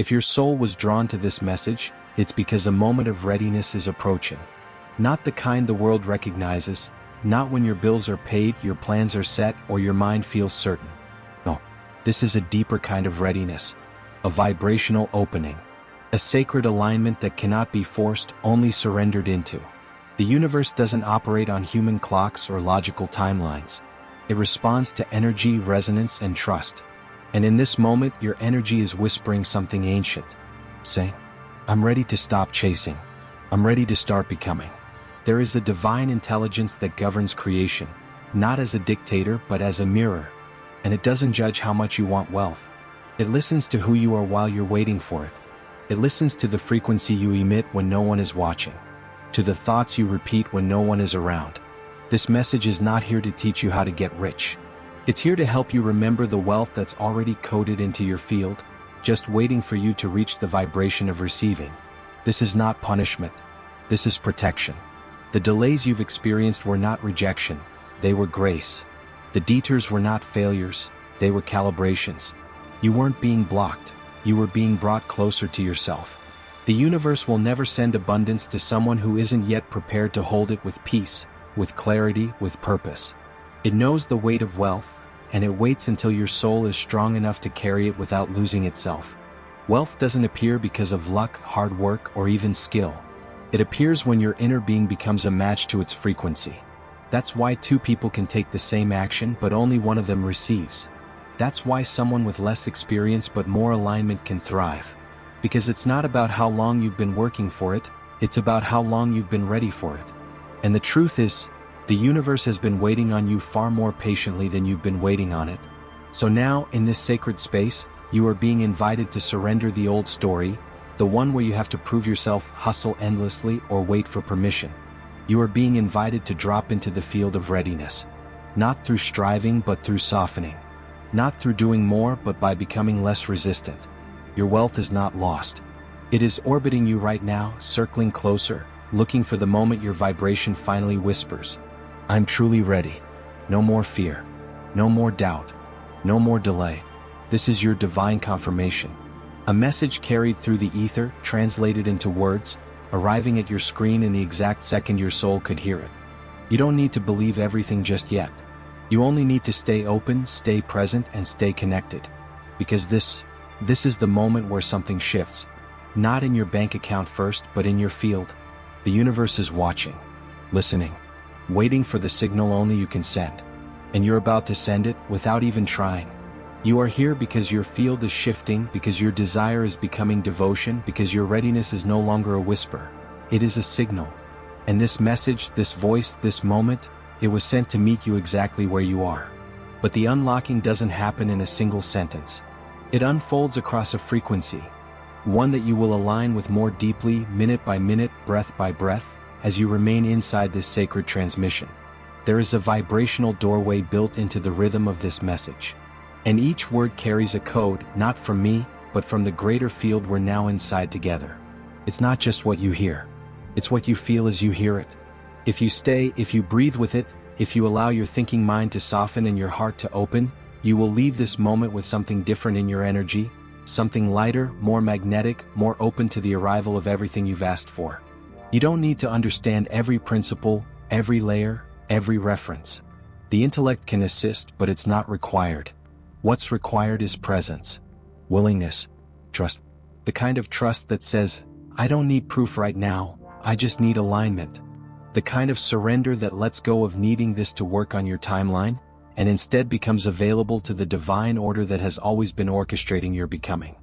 If your soul was drawn to this message, it's because a moment of readiness is approaching. Not the kind the world recognizes, not when your bills are paid, your plans are set, or your mind feels certain. No, this is a deeper kind of readiness, a vibrational opening, a sacred alignment that cannot be forced, only surrendered into. The universe doesn't operate on human clocks or logical timelines. It responds to energy, resonance, and trust. And in this moment, your energy is whispering something ancient, saying, I'm ready to stop chasing. I'm ready to start becoming. There is a divine intelligence that governs creation, not as a dictator but as a mirror. And it doesn't judge how much you want wealth. It listens to who you are while you're waiting for it. It listens to the frequency you emit when no one is watching, to the thoughts you repeat when no one is around. This message is not here to teach you how to get rich. It's here to help you remember the wealth that's already coded into your field, just waiting for you to reach the vibration of receiving. This is not punishment. This is protection. The delays you've experienced were not rejection, they were grace. The detours were not failures, they were calibrations. You weren't being blocked, you were being brought closer to yourself. The universe will never send abundance to someone who isn't yet prepared to hold it with peace, with clarity, with purpose. It knows the weight of wealth, and it waits until your soul is strong enough to carry it without losing itself. Wealth doesn't appear because of luck, hard work, or even skill. It appears when your inner being becomes a match to its frequency. That's why two people can take the same action but only one of them receives. That's why someone with less experience but more alignment can thrive. Because it's not about how long you've been working for it, it's about how long you've been ready for it. And the truth is, the universe has been waiting on you far more patiently than you've been waiting on it. So now, in this sacred space, you are being invited to surrender the old story, the one where you have to prove yourself, hustle endlessly, or wait for permission. You are being invited to drop into the field of readiness. Not through striving but through softening. Not through doing more but by becoming less resistant. Your wealth is not lost. It is orbiting you right now, circling closer, looking for the moment your vibration finally whispers, I'm truly ready. No more fear. No more doubt. No more delay. This is your divine confirmation. A message carried through the ether, translated into words, arriving at your screen in the exact second your soul could hear it. You don't need to believe everything just yet. You only need to stay open, stay present, and stay connected. Because this is the moment where something shifts. Not in your bank account first, but in your field. The universe is watching, listening, waiting for the signal only you can send. And you're about to send it without even trying. You are here because your field is shifting, because your desire is becoming devotion, because your readiness is no longer a whisper. It is a signal. And this message, this voice, this moment, it was sent to meet you exactly where you are. But the unlocking doesn't happen in a single sentence. It unfolds across a frequency, one that you will align with more deeply, minute by minute, breath by breath, as you remain inside this sacred transmission. There is a vibrational doorway built into the rhythm of this message. And each word carries a code, not from me, but from the greater field we're now inside together. It's not just what you hear. It's what you feel as you hear it. If you stay, if you breathe with it, if you allow your thinking mind to soften and your heart to open, you will leave this moment with something different in your energy, something lighter, more magnetic, more open to the arrival of everything you've asked for. You don't need to understand every principle, every layer, every reference. The intellect can assist, but it's not required. What's required is presence, willingness, trust. The kind of trust that says, I don't need proof right now, I just need alignment. The kind of surrender that lets go of needing this to work on your timeline, and instead becomes available to the divine order that has always been orchestrating your becoming.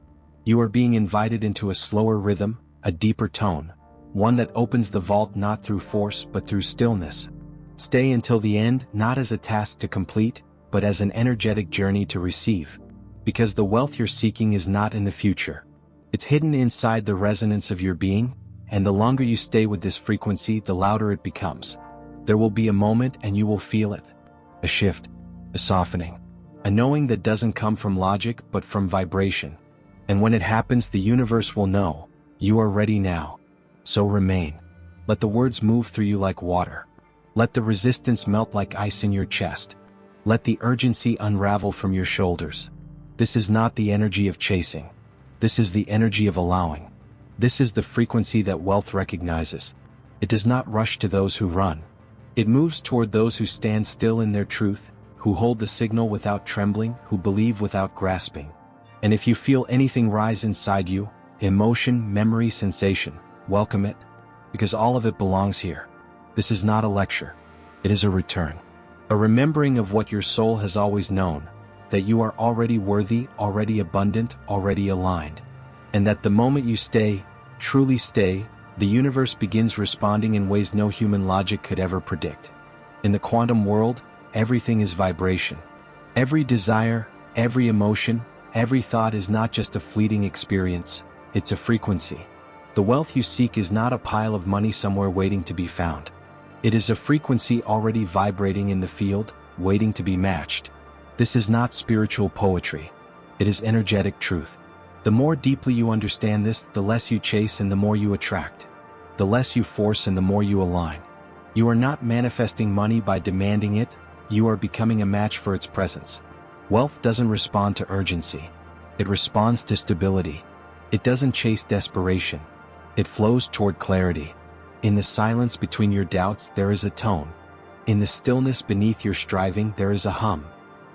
You are being invited into a slower rhythm, a deeper tone, one that opens the vault not through force but through stillness. Stay until the end, not as a task to complete, but as an energetic journey to receive. Because the wealth you're seeking is not in the future. It's hidden inside the resonance of your being, and the longer you stay with this frequency, the louder it becomes. There will be a moment and you will feel it. A shift, a softening, a knowing that doesn't come from logic but from vibration. And when it happens, the universe will know, you are ready now. So remain. Let the words move through you like water. Let the resistance melt like ice in your chest. Let the urgency unravel from your shoulders. This is not the energy of chasing. This is the energy of allowing. This is the frequency that wealth recognizes. It does not rush to those who run. It moves toward those who stand still in their truth, who hold the signal without trembling, who believe without grasping. And if you feel anything rise inside you, emotion, memory, sensation, welcome it, because all of it belongs here. This is not a lecture. It is a return. A remembering of what your soul has always known, that you are already worthy, already abundant, already aligned. And that the moment you stay, truly stay, the universe begins responding in ways no human logic could ever predict. In the quantum world, everything is vibration. Every desire, every emotion, every thought is not just a fleeting experience, it's a frequency. The wealth you seek is not a pile of money somewhere waiting to be found. It is a frequency already vibrating in the field, waiting to be matched. This is not spiritual poetry. It is energetic truth. The more deeply you understand this, the less you chase and the more you attract. The less you force and the more you align. You are not manifesting money by demanding it, you are becoming a match for its presence. Wealth doesn't respond to urgency. It responds to stability. It doesn't chase desperation. It flows toward clarity. In the silence between your doubts, there is a tone. In the stillness beneath your striving, there is a hum.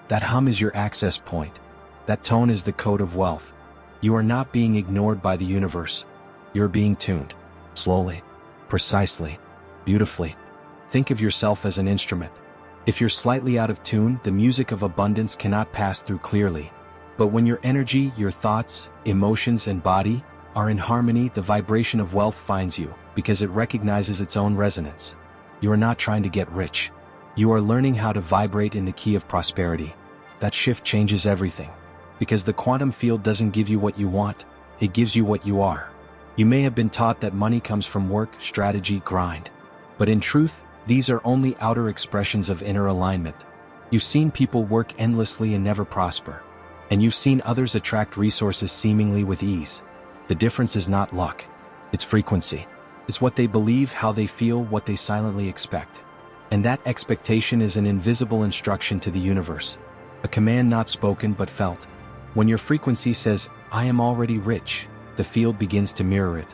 That hum is your access point. That tone is the code of wealth. You are not being ignored by the universe. You're being tuned. Slowly. Precisely. Beautifully. Think of yourself as an instrument. If you're slightly out of tune, the music of abundance cannot pass through clearly. But when your energy, your thoughts, emotions, and body are in harmony, the vibration of wealth finds you, because it recognizes its own resonance. You are not trying to get rich. You are learning how to vibrate in the key of prosperity. That shift changes everything. Because the quantum field doesn't give you what you want, it gives you what you are. You may have been taught that money comes from work, strategy, grind. But in truth, these are only outer expressions of inner alignment. You've seen people work endlessly and never prosper. And you've seen others attract resources seemingly with ease. The difference is not luck. It's frequency. It's what they believe, how they feel, what they silently expect. And that expectation is an invisible instruction to the universe. A command not spoken but felt. When your frequency says, I am already rich, the field begins to mirror it.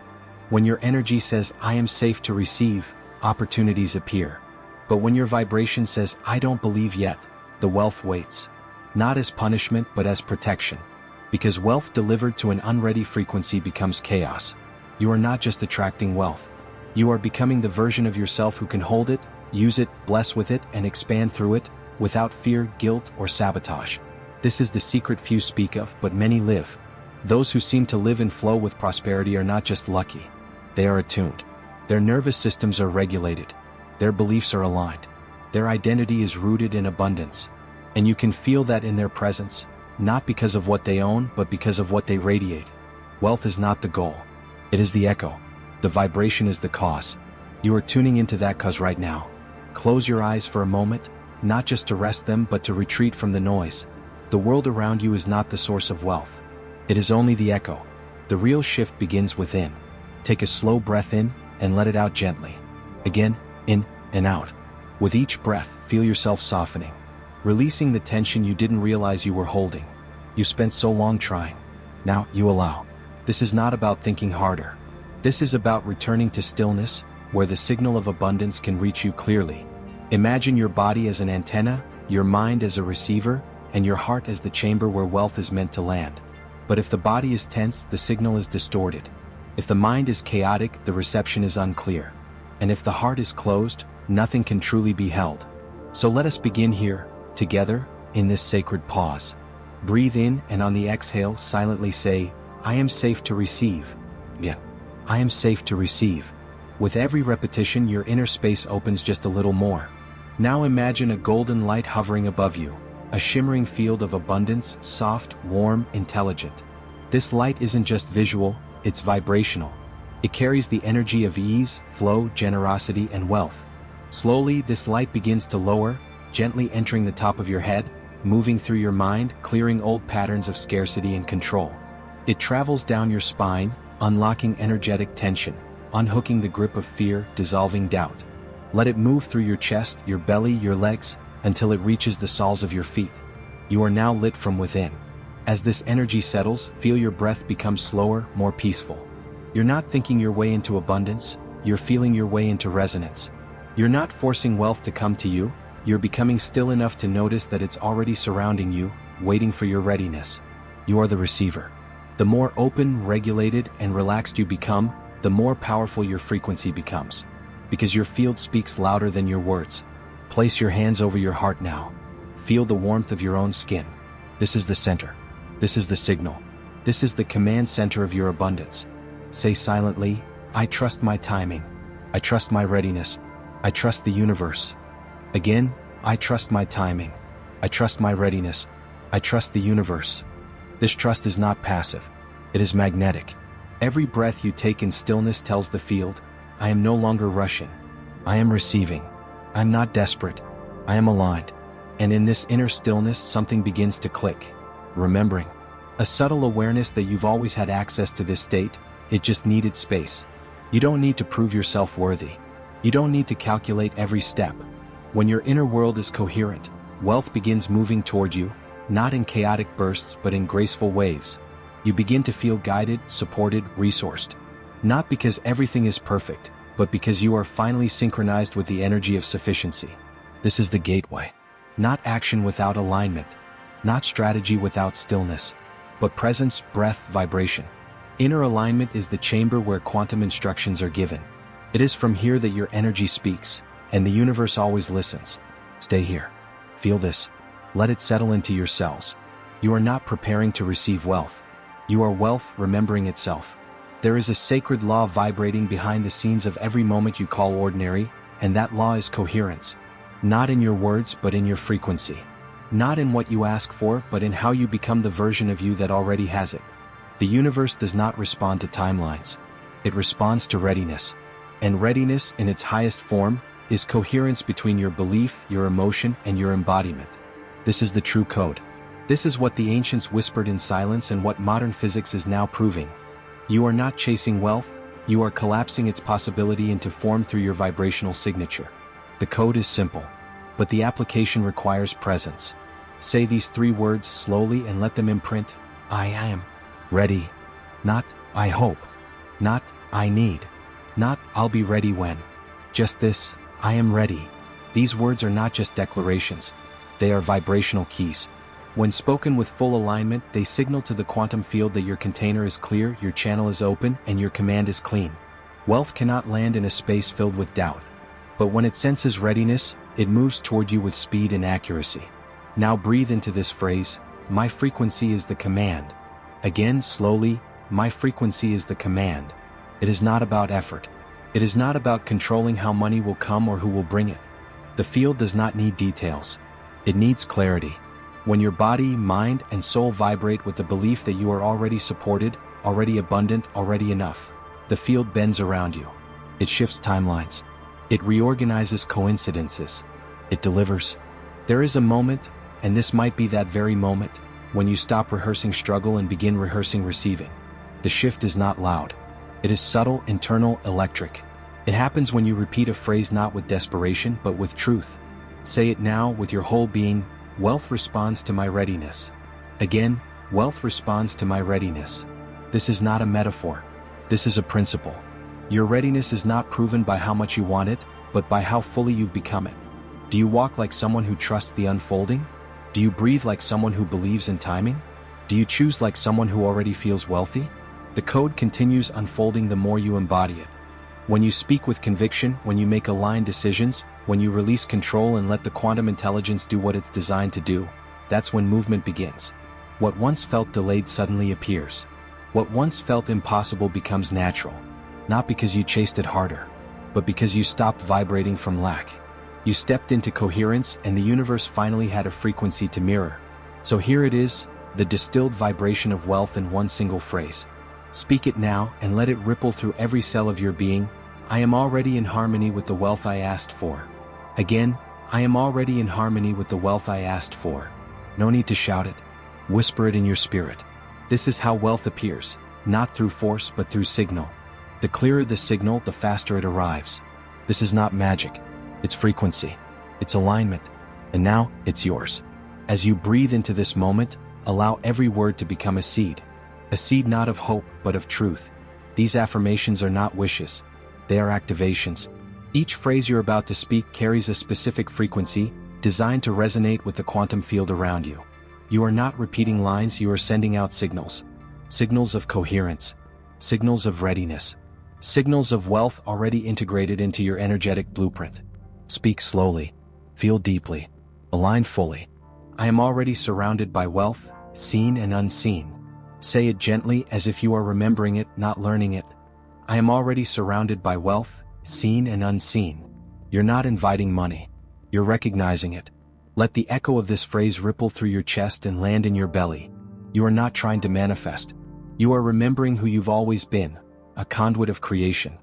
When your energy says, I am safe to receive, opportunities appear. But when your vibration says, I don't believe yet, the wealth waits. Not as punishment but as protection. Because wealth delivered to an unready frequency becomes chaos. You are not just attracting wealth. You are becoming the version of yourself who can hold it, use it, bless with it, and expand through it, without fear, guilt, or sabotage. This is the secret few speak of, but many live. Those who seem to live in flow with prosperity are not just lucky. They are attuned. Their nervous systems are regulated. Their beliefs are aligned. Their identity is rooted in abundance. And you can feel that in their presence, not because of what they own, but because of what they radiate. Wealth is not the goal. It is the echo. The vibration is the cause. You are tuning into that cause right now. Close your eyes for a moment, not just to rest them, but to retreat from the noise. The world around you is not the source of wealth. It is only the echo. The real shift begins within. Take a slow breath in, and let it out gently. Again, in and out. With each breath, feel yourself softening. Releasing the tension you didn't realize you were holding. You spent so long trying. Now, you allow. This is not about thinking harder. This is about returning to stillness, where the signal of abundance can reach you clearly. Imagine your body as an antenna, your mind as a receiver, and your heart as the chamber where wealth is meant to land. But if the body is tense, the signal is distorted. If the mind is chaotic, the reception is unclear. And if the heart is closed, nothing can truly be held. So let us begin here, together, in this sacred pause. Breathe in, and on the exhale, silently say, I am safe to receive. Yeah, I am safe to receive. With every repetition, your inner space opens just a little more. Now imagine a golden light hovering above you, a shimmering field of abundance, soft, warm, intelligent. This light isn't just visual, it's vibrational. It carries the energy of ease, flow, generosity, and wealth. Slowly, this light begins to lower, gently entering the top of your head, moving through your mind, clearing old patterns of scarcity and control. It travels down your spine, unlocking energetic tension, unhooking the grip of fear, dissolving doubt. Let it move through your chest, your belly, your legs, until it reaches the soles of your feet. You are now lit from within. As this energy settles, feel your breath become slower, more peaceful. You're not thinking your way into abundance, you're feeling your way into resonance. You're not forcing wealth to come to you, you're becoming still enough to notice that it's already surrounding you, waiting for your readiness. You are the receiver. The more open, regulated, and relaxed you become, the more powerful your frequency becomes. Because your field speaks louder than your words. Place your hands over your heart now. Feel the warmth of your own skin. This is the center. This is the signal. This is the command center of your abundance. Say silently, I trust my timing. I trust my readiness. I trust the universe. Again, I trust my timing. I trust my readiness. I trust the universe. This trust is not passive. It is magnetic. Every breath you take in stillness tells the field, I am no longer rushing. I am receiving. I am not desperate. I am aligned. And in this inner stillness, something begins to click. Remembering. A subtle awareness that you've always had access to this state, it just needed space. You don't need to prove yourself worthy. You don't need to calculate every step. When your inner world is coherent, wealth begins moving toward you, not in chaotic bursts but in graceful waves. You begin to feel guided, supported, resourced. Not because everything is perfect, but because you are finally synchronized with the energy of sufficiency. This is the gateway. Not action without alignment. Not strategy without stillness. But presence, breath, vibration. Inner alignment is the chamber where quantum instructions are given. It is from here that your energy speaks, and the universe always listens. Stay here. Feel this. Let it settle into your cells. You are not preparing to receive wealth. You are wealth remembering itself. There is a sacred law vibrating behind the scenes of every moment you call ordinary, and that law is coherence. Not in your words, but in your frequency. Not in what you ask for, but in how you become the version of you that already has it. The universe does not respond to timelines. It responds to readiness. And readiness, in its highest form, is coherence between your belief, your emotion, and your embodiment. This is the true code. This is what the ancients whispered in silence and what modern physics is now proving. You are not chasing wealth, you are collapsing its possibility into form through your vibrational signature. The code is simple, but the application requires presence. Say these 3 words slowly and let them imprint. I am ready. Not, I hope. Not, I need. Not, I'll be ready when. Just this, I am ready. These words are not just declarations. They are vibrational keys. When spoken with full alignment, they signal to the quantum field that your container is clear, your channel is open, and your command is clean. Wealth cannot land in a space filled with doubt. But when it senses readiness, it moves toward you with speed and accuracy. Now breathe into this phrase, my frequency is the command. Again, slowly, my frequency is the command. It is not about effort. It is not about controlling how money will come or who will bring it. The field does not need details. It needs clarity. When your body, mind, and soul vibrate with the belief that you are already supported, already abundant, already enough, the field bends around you. It shifts timelines. It reorganizes coincidences. It delivers. There is a moment, and this might be that very moment, when you stop rehearsing struggle and begin rehearsing receiving. The shift is not loud. It is subtle, internal, electric. It happens when you repeat a phrase not with desperation, but with truth. Say it now with your whole being, wealth responds to my readiness. Again, wealth responds to my readiness. This is not a metaphor. This is a principle. Your readiness is not proven by how much you want it, but by how fully you've become it. Do you walk like someone who trusts the unfolding? Do you breathe like someone who believes in timing? Do you choose like someone who already feels wealthy? The code continues unfolding the more you embody it. When you speak with conviction, when you make aligned decisions, when you release control and let the quantum intelligence do what it's designed to do, that's when movement begins. What once felt delayed suddenly appears. What once felt impossible becomes natural. Not because you chased it harder, but because you stopped vibrating from lack. You stepped into coherence and the universe finally had a frequency to mirror. So here it is, the distilled vibration of wealth in one single phrase. Speak it now and let it ripple through every cell of your being. I am already in harmony with the wealth I asked for. Again, I am already in harmony with the wealth I asked for. No need to shout it. Whisper it in your spirit. This is how wealth appears, not through force but through signal. The clearer the signal, the faster it arrives. This is not magic. It's frequency. It's alignment. And now, it's yours. As you breathe into this moment, Allow every word to become a seed not of hope but of truth. These affirmations are not wishes, they are activations. Each phrase you're about to speak carries a specific frequency, designed to resonate with the quantum field around you. You are not repeating lines, you are sending out signals. Signals of coherence. Signals of readiness. Signals of wealth already integrated into your energetic blueprint. Speak slowly. Feel deeply. Align fully. I am already surrounded by wealth, seen and unseen. Say it gently as if you are remembering it, not learning it. I am already surrounded by wealth, seen and unseen. You're not inviting money. You're recognizing it. Let the echo of this phrase ripple through your chest and land in your belly. You are not trying to manifest. You are remembering who you've always been, a conduit of creation.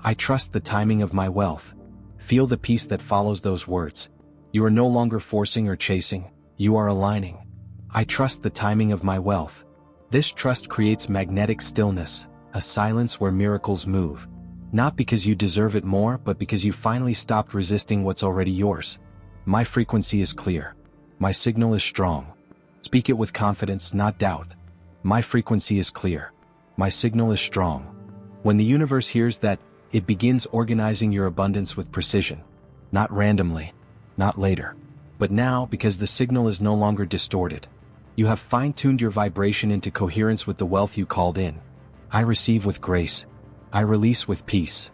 I trust the timing of my wealth. Feel the peace that follows those words. You are no longer forcing or chasing, you are aligning. I trust the timing of my wealth. This trust creates magnetic stillness, a silence where miracles move. Not because you deserve it more, but because you finally stopped resisting what's already yours. My frequency is clear. My signal is strong. Speak it with confidence, not doubt. My frequency is clear. My signal is strong. When the universe hears that, it begins organizing your abundance with precision. Not randomly, not later, but now, because the signal is no longer distorted. You have fine-tuned your vibration into coherence with the wealth you called in. I receive with grace. I release with peace.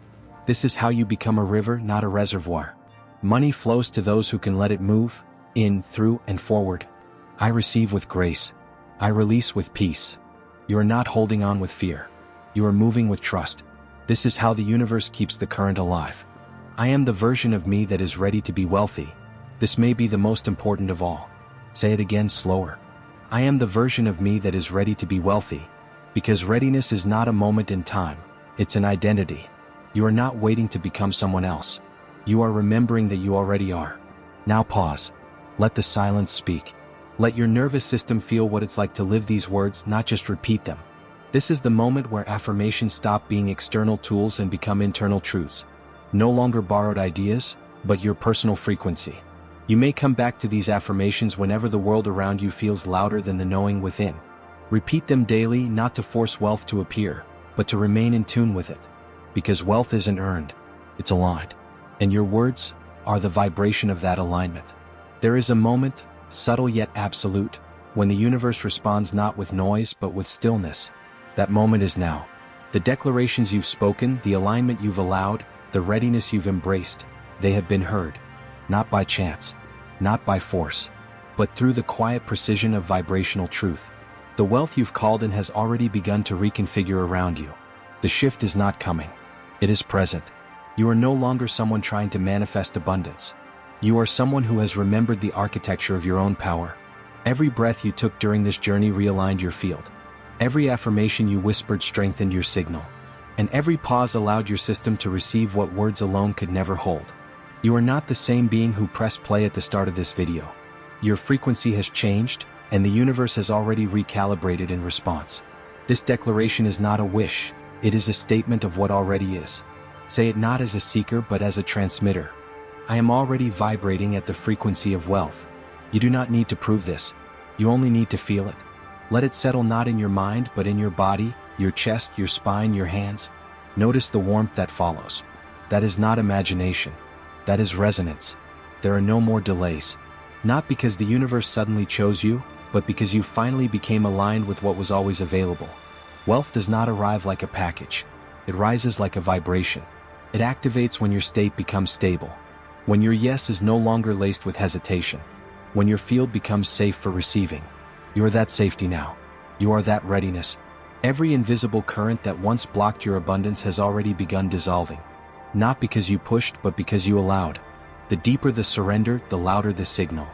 This is how you become a river, not a reservoir. Money flows to those who can let it move, in, through, and forward. I receive with grace. I release with peace. You are not holding on with fear. You are moving with trust. This is how the universe keeps the current alive. I am the version of me that is ready to be wealthy. This may be the most important of all. Say it again slower. I am the version of me that is ready to be wealthy. Because readiness is not a moment in time, it's an identity. You are not waiting to become someone else. You are remembering that you already are. Now pause. Let the silence speak. Let your nervous system feel what it's like to live these words, not just repeat them. This is the moment where affirmations stop being external tools and become internal truths. No longer borrowed ideas, but your personal frequency. You may come back to these affirmations whenever the world around you feels louder than the knowing within. Repeat them daily, not to force wealth to appear, but to remain in tune with it. Because wealth isn't earned, it's aligned. And your words are the vibration of that alignment. There is a moment, subtle yet absolute, when the universe responds not with noise but with stillness. That moment is now. The declarations you've spoken, the alignment you've allowed, the readiness you've embraced, they have been heard. Not by chance, not by force, but through the quiet precision of vibrational truth. The wealth you've called in has already begun to reconfigure around you. The shift is not coming. It is present. You are no longer someone trying to manifest abundance. You are someone who has remembered the architecture of your own power. Every breath you took during this journey realigned your field. Every affirmation you whispered strengthened your signal. And every pause allowed your system to receive what words alone could never hold. You are not the same being who pressed play at the start of this video. Your frequency has changed, and the universe has already recalibrated in response. This declaration is not a wish, it is a statement of what already is. Say it not as a seeker but as a transmitter. I am already vibrating at the frequency of wealth. You do not need to prove this. You only need to feel it. Let it settle not in your mind but in your body, your chest, your spine, your hands. Notice the warmth that follows. That is not imagination. That is resonance. There are no more delays. Not because the universe suddenly chose you, but because you finally became aligned with what was always available. Wealth does not arrive like a package. It rises like a vibration. It activates when your state becomes stable. When your yes is no longer laced with hesitation. When your field becomes safe for receiving. You are that safety now. You are that readiness. Every invisible current that once blocked your abundance has already begun dissolving. Not because you pushed, but because you allowed. The deeper the surrender, the louder the signal.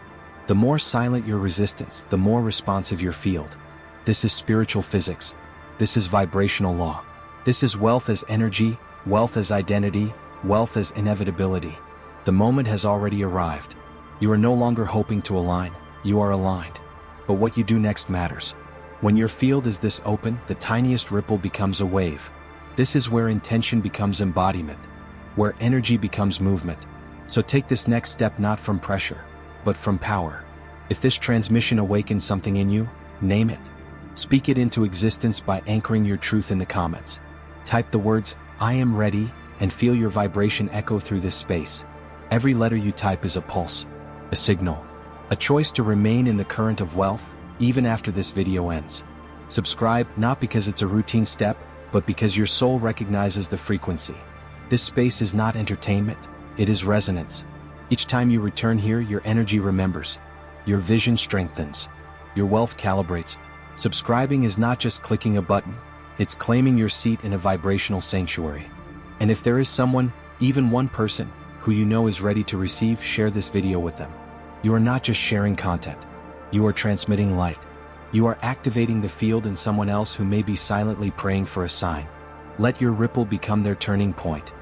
The more silent your resistance, the more responsive your field. This is spiritual physics. This is vibrational law. This is wealth as energy, wealth as identity, wealth as inevitability. The moment has already arrived. You are no longer hoping to align, you are aligned. But what you do next matters. When your field is this open, the tiniest ripple becomes a wave. This is where intention becomes embodiment. Where energy becomes movement. So take this next step not from pressure, but from power. If this transmission awakens something in you, Name it. Speak it into existence by anchoring your truth in the comments. Type the words, "I am ready," and feel your vibration echo through this space. Every letter you type is a pulse, a signal, a choice to remain in the current of wealth, even after this video ends. Subscribe not because it's a routine step, but because your soul recognizes the frequency. This space is not entertainment, it is resonance. Each time you return here, your energy remembers, your vision strengthens, your wealth calibrates. Subscribing is not just clicking a button, it's claiming your seat in a vibrational sanctuary. And if there is someone, even one person, who you know is ready to receive, share this video with them. You are not just sharing content, you are transmitting light. You are activating the field in someone else who may be silently praying for a sign. Let your ripple become their turning point.